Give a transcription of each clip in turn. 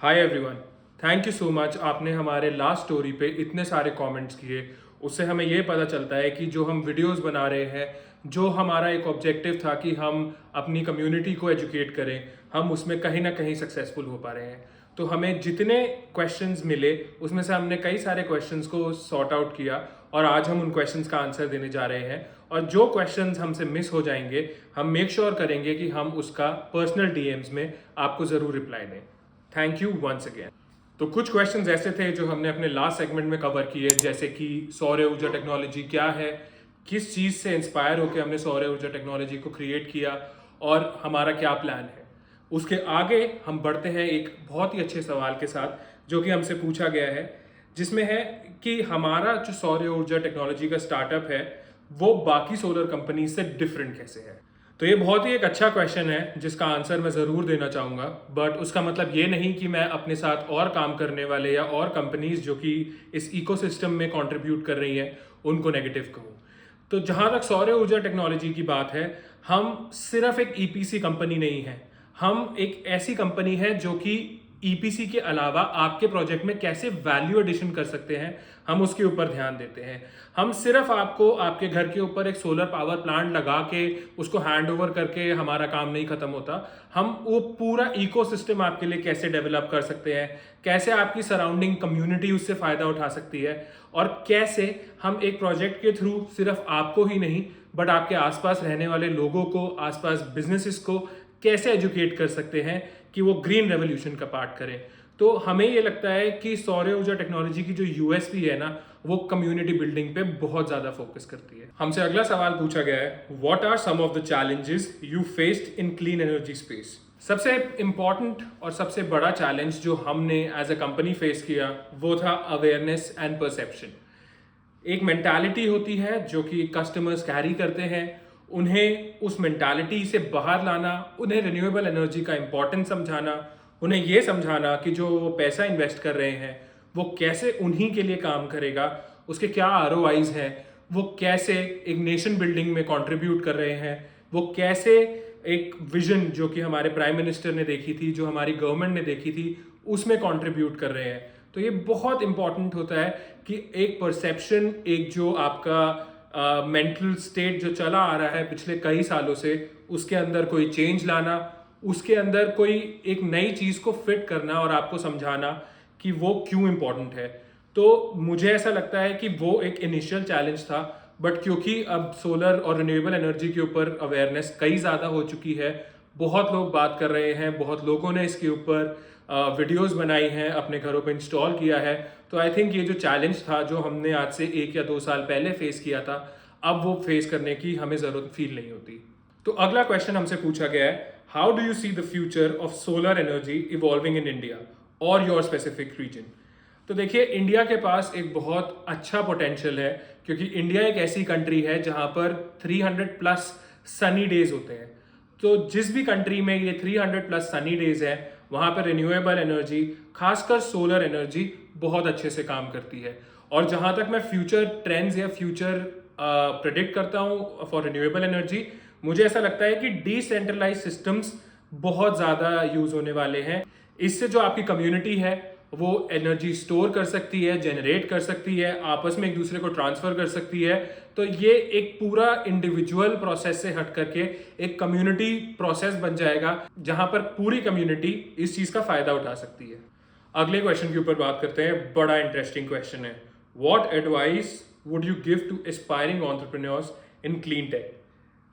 Hi everyone, thank you so much. आपने हमारे last story पे इतने सारे कमेंट्स किए। उससे हमें ये पता चलता है कि जो हम वीडियोस बना रहे हैं, जो हमारा एक ऑब्जेक्टिव था कि हम अपनी कम्युनिटी को एजुकेट करें, हम उसमें कहीं ना कहीं सक्सेसफुल हो पा रहे हैं। तो हमें जितने क्वेश्चंस मिले उसमें से हमने कई सारे क्वेश्चंस को सॉर्ट आउट किया और आज हम उन क्वेश्चंस का आंसर देने जा रहे हैं। और जो क्वेश्चंस हमसे मिस हो जाएंगे, हम मेक श्योर करेंगे कि हम उसका पर्सनल डीएम्स में आपको ज़रूर रिप्लाई दें। Thank you once again. तो कुछ क्वेश्चंस ऐसे थे जो हमने अपने लास्ट सेगमेंट में कवर किए, जैसे कि सौर ऊर्जा टेक्नोलॉजी क्या है, किस चीज़ से इंस्पायर होकर हमने सौर ऊर्जा टेक्नोलॉजी को क्रिएट किया और हमारा क्या प्लान है। उसके आगे हम बढ़ते हैं एक बहुत ही अच्छे सवाल के साथ जो कि हमसे पूछा गया है, जिसमें है कि हमारा जो सौर ऊर्जा टेक्नोलॉजी का स्टार्टअप है वो बाकी सोलर कंपनी से डिफरेंट कैसे है। तो ये बहुत ही एक अच्छा क्वेश्चन है जिसका आंसर मैं ज़रूर देना चाहूँगा, बट उसका मतलब ये नहीं कि मैं अपने साथ और काम करने वाले या और कंपनीज जो कि इस इकोसिस्टम में कंट्रीब्यूट कर रही हैं उनको नेगेटिव कहूँ। तो जहाँ तक सौर ऊर्जा टेक्नोलॉजी की बात है, हम सिर्फ एक ईपीसी कंपनी नहीं है, हम एक ऐसी कंपनी है जो कि ईपीसी के अलावा आपके प्रोजेक्ट में कैसे वैल्यू एडिशन कर सकते हैं, हम उसके ऊपर ध्यान देते हैं। हम सिर्फ आपको आपके घर के ऊपर एक सोलर पावर प्लांट लगा के उसको हैंड ओवर करके हमारा काम नहीं खत्म होता। हम वो पूरा इकोसिस्टम आपके लिए कैसे डेवलप कर सकते हैं, कैसे आपकी सराउंडिंग कम्युनिटी उससे फ़ायदा उठा सकती है, और कैसे हम एक प्रोजेक्ट के थ्रू सिर्फ आपको ही नहीं बट आपके आसपास रहने वाले लोगों को, आसपास बिजनेसेस को कैसे एजुकेट कर सकते हैं कि वो ग्रीन रेवोल्यूशन का पार्ट करें। तो हमें ये लगता है कि सौर ऊर्जा टेक्नोलॉजी की जो यूएसपी है ना, वो कम्युनिटी बिल्डिंग पे बहुत ज़्यादा फोकस करती है। हमसे अगला सवाल पूछा गया है, what are some of the challenges you faced in clean energy space. सबसे इम्पॉर्टेंट और सबसे बड़ा चैलेंज जो हमने एज अ कंपनी फेस किया वो था अवेयरनेस एंड परसेप्शन। एक मेंटालिटी होती है जो कि कस्टमर्स कैरी करते हैं, उन्हें उस मेंटालिटी से बाहर लाना, उन्हें रिन्यूएबल एनर्जी का इंपॉर्टेंस समझाना, उन्हें ये समझाना कि जो वो पैसा इन्वेस्ट कर रहे हैं वो कैसे उन्हीं के लिए काम करेगा, उसके क्या आरओआईज हैं, वो कैसे एक नेशन बिल्डिंग में कंट्रीब्यूट कर रहे हैं, वो कैसे एक विजन जो कि हमारे प्राइम मिनिस्टर ने देखी थी, जो हमारी गवर्नमेंट ने देखी थी, उसमें कंट्रीब्यूट कर रहे हैं। तो ये बहुत इंपॉर्टेंट होता है कि एक परसेप्शन, एक जो आपका मेंटल स्टेट जो चला आ रहा है पिछले कई सालों से, उसके अंदर कोई चेंज लाना, उसके अंदर कोई एक नई चीज़ को फिट करना और आपको समझाना कि वो क्यों इम्पोर्टेंट है। तो मुझे ऐसा लगता है कि वो एक इनिशियल चैलेंज था, बट क्योंकि अब सोलर और रिन्यूएबल एनर्जी के ऊपर अवेयरनेस कई ज़्यादा हो चुकी है, बहुत लोग बात कर रहे हैं, बहुत लोगों ने इसके ऊपर वीडियोस बनाई हैं, अपने घरों पे इंस्टॉल किया है। तो आई थिंक ये जो चैलेंज था जो हमने आज से 1 या 2 साल पहले फेस किया था, अब वो फेस करने की हमें ज़रूरत फील नहीं होती। तो अगला क्वेश्चन हमसे पूछा गया है, how do you see the future of solar energy evolving in India और योर स्पेसिफिक रीजन। तो देखिए, इंडिया के पास एक बहुत अच्छा पोटेंशियल है, क्योंकि इंडिया एक ऐसी कंट्री है जहां पर 300 प्लस सनी डेज होते हैं। तो जिस भी कंट्री में ये 300 प्लस सनी डेज है, वहां पर रिन्यूएबल एनर्जी, खासकर सोलर एनर्जी बहुत अच्छे से काम करती है। और जहां तक मैं फ्यूचर ट्रेंड्स या फ्यूचर प्रेडिक्ट करता हूँ फॉर रिन्यूएबल एनर्जी, मुझे ऐसा लगता है कि डिसेंट्रलाइज सिस्टम्स बहुत ज़्यादा यूज होने वाले हैं। इससे जो आपकी कम्युनिटी है वो एनर्जी स्टोर कर सकती है, जनरेट कर सकती है, आपस में एक दूसरे को ट्रांसफर कर सकती है। तो ये एक पूरा इंडिविजुअल प्रोसेस से हट करके एक कम्युनिटी प्रोसेस बन जाएगा, जहां पर पूरी कम्युनिटी इस चीज का फायदा उठा सकती है। अगले क्वेश्चन के ऊपर बात करते हैं, बड़ा इंटरेस्टिंग क्वेश्चन है, what advice would you give to aspiring entrepreneurs in clean tech.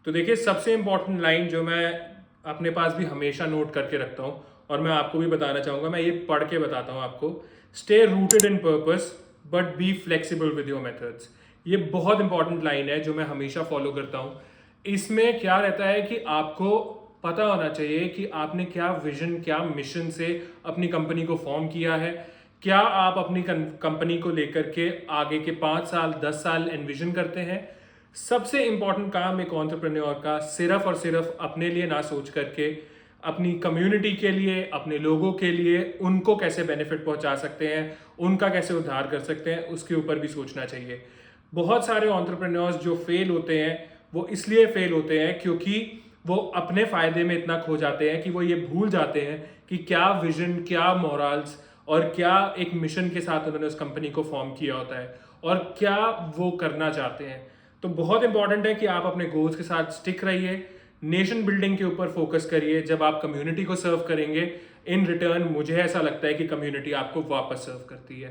तो देखिए, सबसे इंपॉर्टेंट लाइन जो मैं अपने पास भी हमेशा नोट करके रखता हूँ और मैं आपको भी बताना चाहूँगा, मैं ये पढ़ के बताता हूँ आपको, stay rooted in purpose but be flexible with your methods. ये बहुत इंपॉर्टेंट लाइन है जो मैं हमेशा फॉलो करता हूँ। इसमें क्या रहता है कि आपको पता होना चाहिए कि आपने क्या विजन, क्या मिशन से अपनी कंपनी को फॉर्म किया है, क्या आप अपनी कंपनी को लेकर के आगे के 5 साल 10 साल एनविजन करते हैं। सबसे इंपॉर्टेंट काम एक एंटरप्रेन्योर का सिर्फ और सिर्फ अपने लिए ना सोच करके अपनी कम्युनिटी के लिए, अपने लोगों के लिए, उनको कैसे बेनिफिट पहुंचा सकते हैं, उनका कैसे उद्धार कर सकते हैं, उसके ऊपर भी सोचना चाहिए। बहुत सारे एंटरप्रेन्योर्स जो फेल होते हैं वो इसलिए फेल होते हैं क्योंकि वो अपने फायदे में इतना खो जाते हैं कि वो ये भूल जाते हैं कि क्या विजन, क्या मॉरल्स और क्या एक मिशन के साथ उन्होंने उस कंपनी को फॉर्म किया होता है और क्या वो करना चाहते हैं। तो बहुत इंपॉर्टेंट है कि आप अपने गोल्स के साथ स्टिक रहिए, नेशन बिल्डिंग के ऊपर फोकस करिए। जब आप कम्युनिटी को सर्व करेंगे, इन रिटर्न मुझे ऐसा लगता है कि कम्युनिटी आपको वापस सर्व करती है।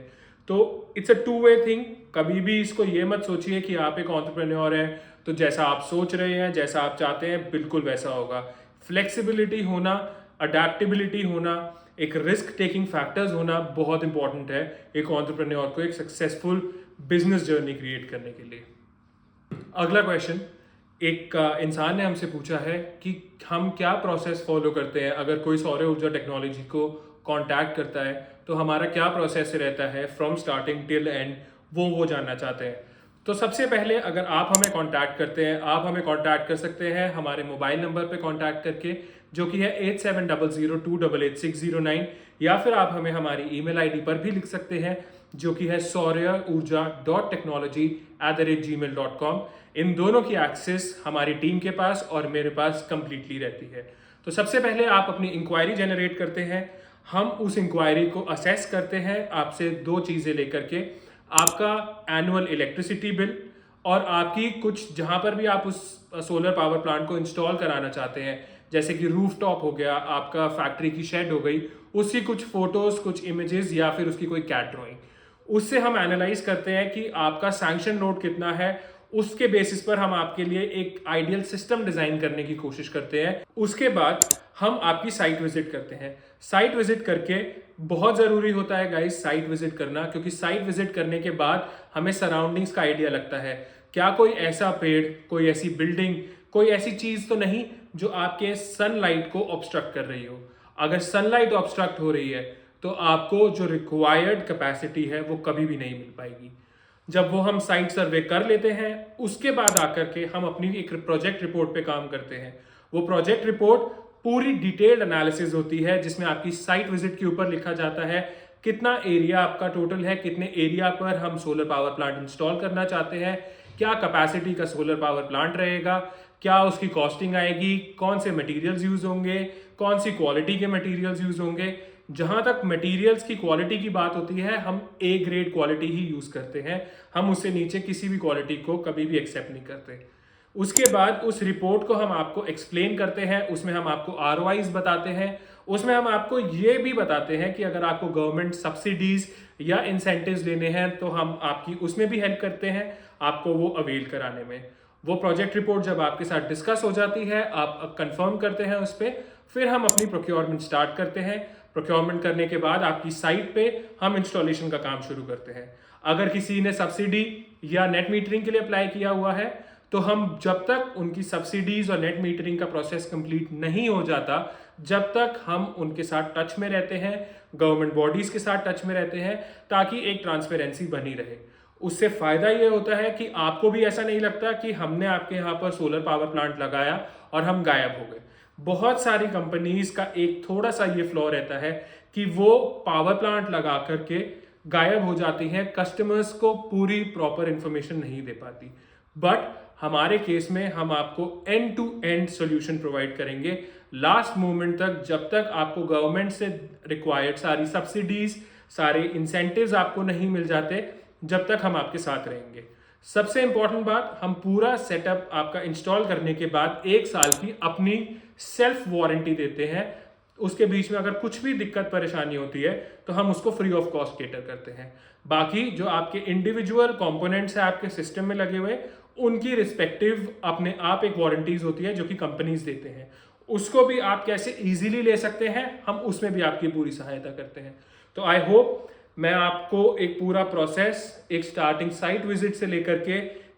तो it's a two way thing. कभी भी इसको ये मत सोचिए कि आप एक एंटरप्रेन्योर हैं तो जैसा आप सोच रहे हैं, जैसा आप चाहते हैं, बिल्कुल वैसा होगा। फ्लेक्सिबिलिटी होना, अडेप्टेबिलिटी होना, एक रिस्क टेकिंग फैक्टर्स होना बहुत इंपॉर्टेंट है एक एंटरप्रेन्योर को एक सक्सेसफुल बिजनेस जर्नी क्रिएट करने के लिए। अगला क्वेश्चन, एक इंसान ने हमसे पूछा है कि हम क्या प्रोसेस फॉलो करते हैं अगर कोई सौर ऊर्जा टेक्नोलॉजी को कांटेक्ट करता है, तो हमारा क्या प्रोसेस रहता है फ्रॉम स्टार्टिंग टिल एंड, वो जानना चाहते हैं। तो सबसे पहले अगर आप हमें कांटेक्ट करते हैं, आप हमें कांटेक्ट कर सकते हैं हमारे मोबाइल नंबर पे कांटेक्ट करके, जो कि है 8700288609, या फिर आप हमें हमारी ईमेल आईडी पर भी लिख सकते हैं जो कि है sauryaurja.technology@gmail.com। इन दोनों की एक्सेस हमारी टीम के पास और मेरे पास कंप्लीटली रहती है। तो सबसे पहले आप अपनी इंक्वायरी जनरेट करते हैं, हम उस इंक्वायरी को असेस करते हैं आपसे दो चीज़ें लेकर के, आपका एनुअल इलेक्ट्रिसिटी बिल और आपकी कुछ जहाँ पर भी आप उस सोलर पावर प्लांट को इंस्टॉल कराना चाहते हैं, जैसे कि रूफटॉप हो गया, आपका फैक्ट्री की शेड हो गई, उसकी कुछ फोटोज, कुछ इमेजेस या फिर उसकी कोई कैट ड्राइंग, उससे हम एनालाइज करते हैं कि आपका सैंक्शन लोड कितना है। उसके बेसिस पर हम आपके लिए एक आइडियल सिस्टम डिजाइन करने की कोशिश करते हैं। उसके बाद हम आपकी साइट विजिट करते हैं। साइट विजिट करके बहुत जरूरी होता है गाइस साइट विजिट करना, क्योंकि साइट विजिट करने के बाद हमें सराउंडिंग्स का आइडिया लगता है, क्या कोई ऐसा पेड़, कोई ऐसी बिल्डिंग, कोई ऐसी चीज तो नहीं जो आपके सनलाइट को ऑब्स्ट्रक्ट कर रही हो। अगर सनलाइट ऑब्स्ट्रक्ट हो रही है तो आपको जो रिक्वायर्ड कैपेसिटी है वो कभी भी नहीं मिल पाएगी। जब वो हम साइट सर्वे कर लेते हैं, उसके बाद आकर के हम अपनी एक प्रोजेक्ट रिपोर्ट पे काम करते हैं। वो प्रोजेक्ट रिपोर्ट पूरी डिटेल्ड एनालिसिस होती है जिसमें आपकी साइट विजिट के ऊपर लिखा जाता है कितना एरिया आपका टोटल है, कितने एरिया पर हम सोलर पावर प्लांट इंस्टॉल करना चाहते हैं, क्या कैपेसिटी का सोलर पावर प्लांट रहेगा, क्या उसकी कॉस्टिंग आएगी, कौन से मटेरियल्स यूज होंगे, कौन सी क्वालिटी के मटेरियल्स यूज होंगे। जहां तक मटेरियल्स की क्वालिटी की बात होती है, हम A grade quality he use करते हैं, हम उससे नीचे किसी भी क्वालिटी को कभी भी एक्सेप्ट नहीं करते। उसके बाद उस रिपोर्ट को हम आपको एक्सप्लेन करते हैं, उसमें हम आपको ROIs बताते हैं, उसमें हम आपको ये भी बताते हैं कि अगर आपको गवर्नमेंट सब्सिडीज या इंसेंटिव्स लेने हैं तो हम आपकी उसमें भी हेल्प करते हैं आपको वो अवेल कराने में। वो प्रोजेक्ट रिपोर्ट जब आपके साथ डिस्कस हो जाती है, आप कंफर्म करते हैं उस पर, फिर हम अपनी प्रोक्योरमेंट स्टार्ट करते हैं। प्रोक्योरमेंट करने के बाद आपकी साइट पे हम इंस्टॉलेशन का काम शुरू करते हैं। अगर किसी ने सब्सिडी या नेट मीटरिंग के लिए अप्लाई किया हुआ है तो हम जब तक उनकी सब्सिडीज और नेट मीटरिंग का प्रोसेस कंप्लीट नहीं हो जाता, जब तक हम उनके साथ टच में रहते हैं, गवर्नमेंट बॉडीज के साथ टच में रहते हैं, ताकि एक ट्रांसपेरेंसी बनी रहे। उससे फायदा ये होता है कि आपको भी ऐसा नहीं लगता कि हमने आपके यहाँ पर सोलर पावर प्लांट लगाया और हम गायब हो गए। बहुत सारी कंपनीज का एक थोड़ा सा ये फ्लॉ रहता है कि वो पावर प्लांट लगा करके गायब हो जाती हैं, कस्टमर्स को पूरी प्रॉपर इंफॉर्मेशन नहीं दे पाती। बट हमारे केस में हम आपको end to end solution provide करेंगे लास्ट मोमेंट तक, जब तक आपको गवर्नमेंट से रिक्वायर्ड सारी सब्सिडीज, सारे इंसेंटिव्स आपको नहीं मिल जाते, जब तक हम आपके साथ रहेंगे। सबसे इंपॉर्टेंट बात, हम पूरा सेटअप आपका इंस्टॉल करने के बाद 1 साल की अपनी सेल्फ वारंटी देते हैं। उसके बीच में अगर कुछ भी दिक्कत परेशानी होती है तो हम उसको फ्री ऑफ कॉस्ट केटर करते हैं। बाकी जो आपके इंडिविजुअल कंपोनेंट्स हैं आपके सिस्टम में लगे हुए, उनकी रिस्पेक्टिव अपने आप एक वारंटीज होती है जो कि कंपनीज देते हैं, उसको भी आप कैसे इजीली ले सकते हैं, हम उसमें भी आपकी पूरी सहायता करते हैं। तो आई होप मैं आपको एक पूरा प्रोसेस, एक स्टार्टिंग साइट विजिट से लेकर के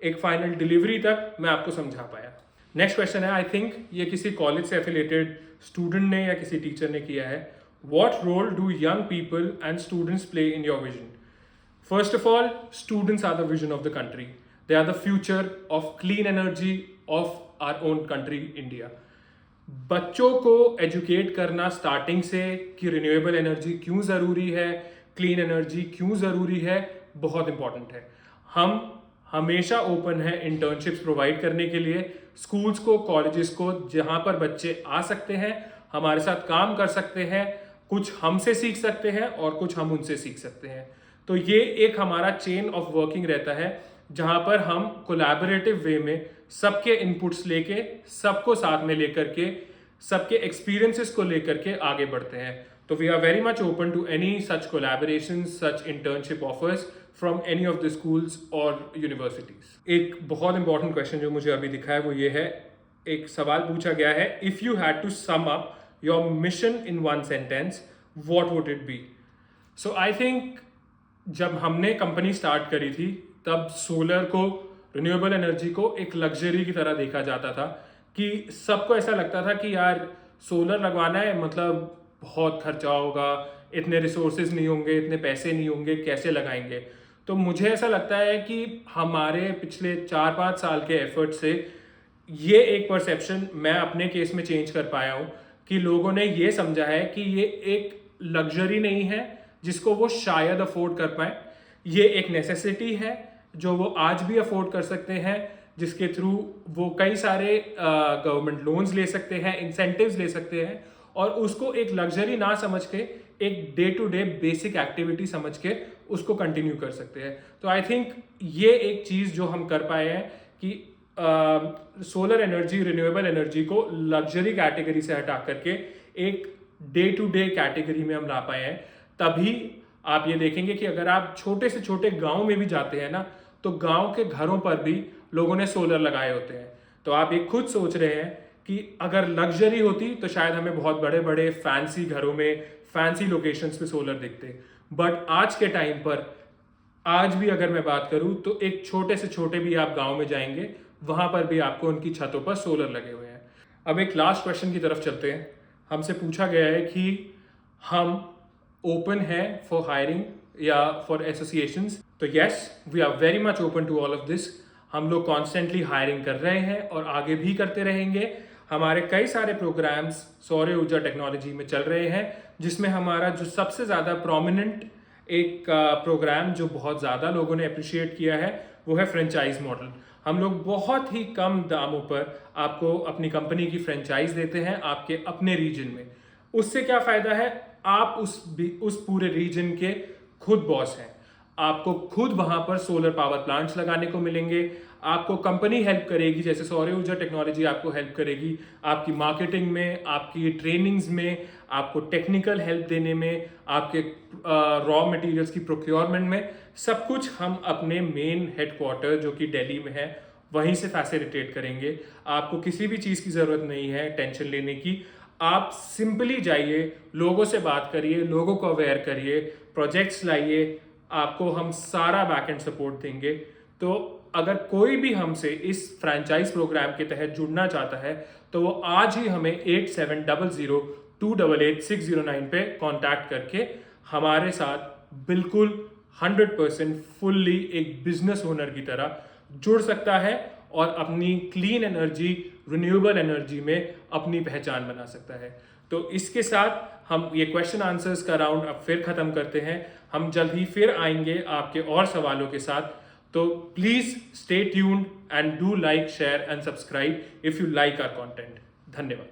एक फाइनल डिलीवरी तक मैं आपको समझा पाया। नेक्स्ट क्वेश्चन है, आई थिंक ये किसी कॉलेज से एफिलेटेड स्टूडेंट ने या किसी टीचर ने किया है। What role do young people and students play in your vision? First of all, students are the vision of the country, they are the future of clean energy of our own country India. बच्चों को educate करना starting से कि renewable energy क्यों ज़रूरी है, clean energy क्यों ज़रूरी है, बहुत इंपॉर्टेंट है। हम हमेशा ओपन है इंटर्नशिप्स प्रोवाइड करने के लिए स्कूल्स को, कॉलेजेस को, जहां पर बच्चे आ सकते हैं, हमारे साथ काम कर सकते हैं, कुछ हमसे सीख सकते हैं और कुछ हम उनसे सीख सकते हैं। तो ये एक हमारा चेन ऑफ वर्किंग रहता है जहां पर हम कोलैबोरेटिव वे में सबके इनपुट्स लेके, सबको साथ में लेकर के, सबके एक्सपीरियंसेस को लेकर के आगे बढ़ते हैं। तो we are very much open to any such collaboration, such internship offers from any of the schools और यूनिवर्सिटीज। एक बहुत इंपॉर्टेंट क्वेश्चन जो मुझे अभी दिखा है वो ये है, एक सवाल पूछा गया है, if you had to sum up your mission in one sentence what would it be? So I think जब हमने कंपनी स्टार्ट करी थी तब सोलर को, रिन्यूएबल एनर्जी को एक लग्जरी की तरह देखा जाता था कि सबको ऐसा लगता था कि यार सोलर लगवाना है मतलब बहुत खर्चा होगा, इतने रिसोर्सेज नहीं होंगे, इतने पैसे नहीं होंगे, कैसे लगाएंगे। तो मुझे ऐसा लगता है कि हमारे पिछले 4-5 साल के एफर्ट से ये एक परसेप्शन मैं अपने केस में चेंज कर पाया हूँ कि लोगों ने ये समझा है कि ये एक लग्जरी नहीं है जिसको वो शायद अफोर्ड कर पाए, ये एक नेसेसिटी है जो वो आज भी अफोर्ड कर सकते हैं, जिसके थ्रू वो कई सारे गवर्नमेंट लोन्स ले सकते हैं, इंसेंटिव्स ले सकते हैं और उसको एक लग्जरी ना समझ के एक day to day basic activity समझ के उसको कंटिन्यू कर सकते हैं। तो आई थिंक ये एक चीज़ जो हम कर पाए हैं कि सोलर एनर्जी, रिन्यूएबल एनर्जी को लग्जरी कैटेगरी से हटा करके एक डे टू डे कैटेगरी में हम ला पाए हैं। तभी आप ये देखेंगे कि अगर आप छोटे से छोटे गांव में भी जाते हैं ना, तो गांव के घरों पर भी लोगों ने सोलर लगाए होते हैं। तो आप ये खुद सोच रहे हैं कि अगर लग्जरी होती तो शायद हमें बहुत बड़े बड़े फैंसी घरों में, फैंसी लोकेशंस पे सोलर दिखते, बट आज के टाइम पर, आज भी अगर मैं बात करूं तो एक छोटे से छोटे भी आप गांव में जाएंगे, वहां पर भी आपको उनकी छतों पर सोलर लगे हुए हैं। अब एक लास्ट क्वेश्चन की तरफ चलते हैं। हमसे पूछा गया है कि हम ओपन है फॉर हायरिंग या फॉर एसोसिएशंस। तो yes, we are very much open to all of this. हम लोग कॉन्स्टेंटली हायरिंग कर रहे हैं और आगे भी करते रहेंगे। हमारे कई सारे प्रोग्राम्स सौर ऊर्जा टेक्नोलॉजी में चल रहे हैं, जिसमें हमारा जो सबसे ज़्यादा प्रोमिनेंट एक प्रोग्राम जो बहुत ज़्यादा लोगों ने अप्रिशिएट किया है वो है फ्रेंचाइज मॉडल। हम लोग बहुत ही कम दामों पर आपको अपनी कंपनी की फ्रेंचाइज देते हैं आपके अपने रीजन में। उससे क्या फ़ायदा है, आप उस पूरे रीजन के खुद बॉस हैं। आपको खुद वहां पर सोलर पावर प्लांट्स लगाने को मिलेंगे, आपको कंपनी हेल्प करेगी, जैसे सौर ऊर्जा टेक्नोलॉजी आपको हेल्प करेगी आपकी मार्केटिंग में, आपकी ट्रेनिंग्स में, आपको टेक्निकल हेल्प देने में, आपके रॉ मटेरियल्स की प्रोक्योरमेंट में। सब कुछ हम अपने मेन हेडक्वार्टर जो कि दिल्ली में है वहीं से फैसिलिटेट करेंगे। आपको किसी भी चीज़ की ज़रूरत नहीं है टेंशन लेने की। आप सिंपली जाइए, लोगों से बात करिए, लोगों को अवेयर करिए, प्रोजेक्ट्स लाइए, आपको हम सारा बैक एंड सपोर्ट देंगे। तो अगर कोई भी हमसे इस फ्रेंचाइज प्रोग्राम के तहत जुड़ना चाहता है तो वो आज ही हमें 8700288609 पे कांटेक्ट करके हमारे साथ बिल्कुल 100% फुल्ली एक बिजनेस ओनर की तरह जुड़ सकता है और अपनी क्लीन एनर्जी, रिन्यूएबल एनर्जी में अपनी पहचान बना सकता है। तो इसके साथ हम ये क्वेश्चन आंसर्स का राउंड अब फिर खत्म करते हैं। हम जल्द ही फिर आएंगे आपके और सवालों के साथ। तो please stay tuned and do like, share and subscribe if you like our content. धन्यवाद।